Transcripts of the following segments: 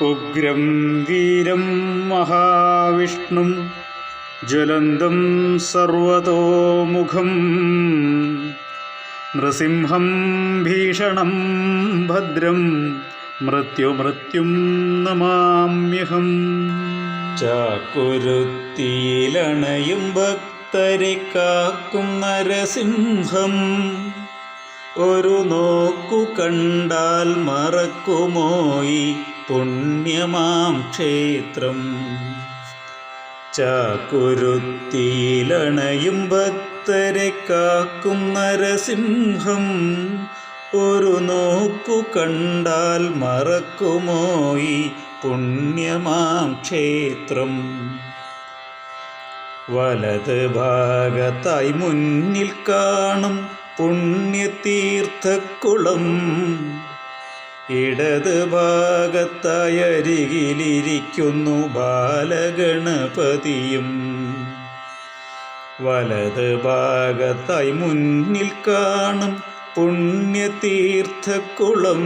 ഉഗ്രം വീരം മഹാവിഷ്ണും ജ്വലന്തം സർവതോമുഖം നൃസിംഹം ഭീഷണം ഭദ്രം മൃത്യും നമാമ്യഹം. ചാക്കുരുത്തിയിലണയും ഭക്തരെ കാക്കും നരസിംഹം ഒരു നോക്കു കണ്ടാൽ മറക്കുമോ ഈ പുണ്യമാം ക്ഷേത്രം. ചാക്കുരുത്തിയിലണയും ഭക്തരെ കാക്കും നരസിംഹം ഒരു നോക്കു കണ്ടാൽ മറക്കുമോ ഈ പുണ്യമാം ക്ഷേത്രം. വലത് ഭാഗത്തായി മുന്നിൽ കാണും പുണ്യതീർത്ഥക്കുളം, ഇടത് ഭാഗത്തായി അരികിലിരിക്കുന്നു ബാലഗണപതിയും. വലത് ഭാഗത്തായി മുന്നിൽ കാണും പുണ്യതീർത്ഥക്കുളം,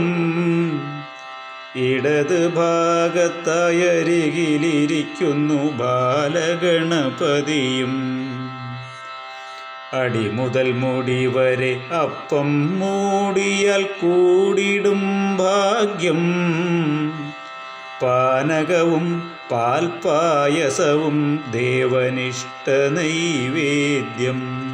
ഇടത് ഭാഗത്തായി അരികിലിരിക്കുന്നു ബാലഗണപതിയും. അടിമുതൽ മുടി വരെ അപ്പം മൂടിയാൽ കൂടിടും ഭാഗ്യം. പാനകവും പാൽപ്പായസവും ദേവനിഷ്ട നൈവേദ്യം.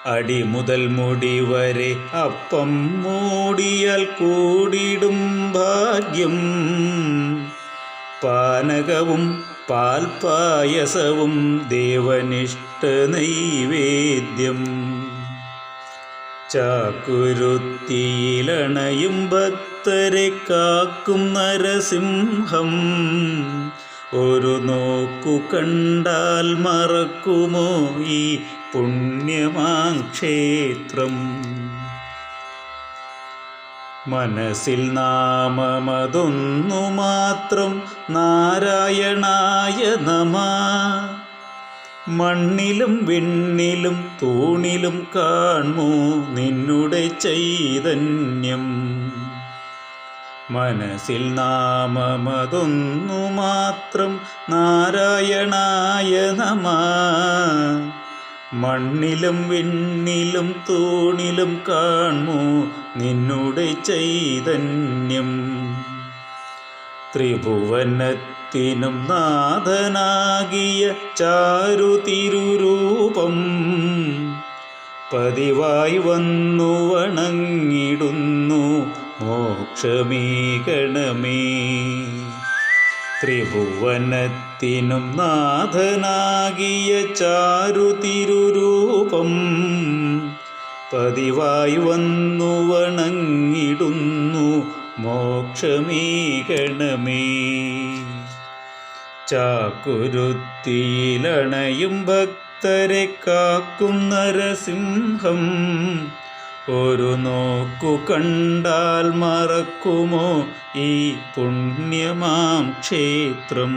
അടിമുതൽ മുടി വരെ അപ്പം മൂടിയാൽ കൂടിടും ഭാഗ്യം. പാനകവും പാൽപ്പായസവും ദേവനിഷ്ട നൈവേദ്യം. ചാക്കുരുത്തിയിലണയും ഭക്തരെ കാക്കും നരസിംഹം ഒരു നോക്കു കണ്ടാൽ മറക്കുമോ ഈ പുണ്യമാം ക്ഷേത്രം. മനസ്സിൽ നാമമതൊന്നു മാത്രം നാരായണായ നമഃ. മണ്ണിലും വിണ്ണിലും തൂണിലും കാൺമോ നിന്നുടെ ചൈതന്യം. മനസ്സിൽ നാമമതൊന്നു മാത്രം നാരായണായ നമഃ. മണ്ണിലും വിണ്ണിലും തൂണിലും കാൺമോ നിന്നുടെ ചൈതന്യം. ത്രിഭുവനത്തിനും നാഥനാകിയ ചാരുതിരുരൂപം പതിവായി വന്നു വണങ്ങിടുന്നു മോക്ഷമേകണമേ. ത്രിഭുവനത്തിനും നാഥനാകിയ ചാരുതിരുരൂപം പതിവായി വന്നു വണങ്ങിടുന്നു മോക്ഷമേകണമേ. ചാക്കുരുത്തിയിലണയും ഭക്തരെ കാക്കും നരസിംഹം ഒരു നോക്കു കണ്ടാൽ മറക്കുമോ ഈ പുണ്യമാം ക്ഷേത്രം.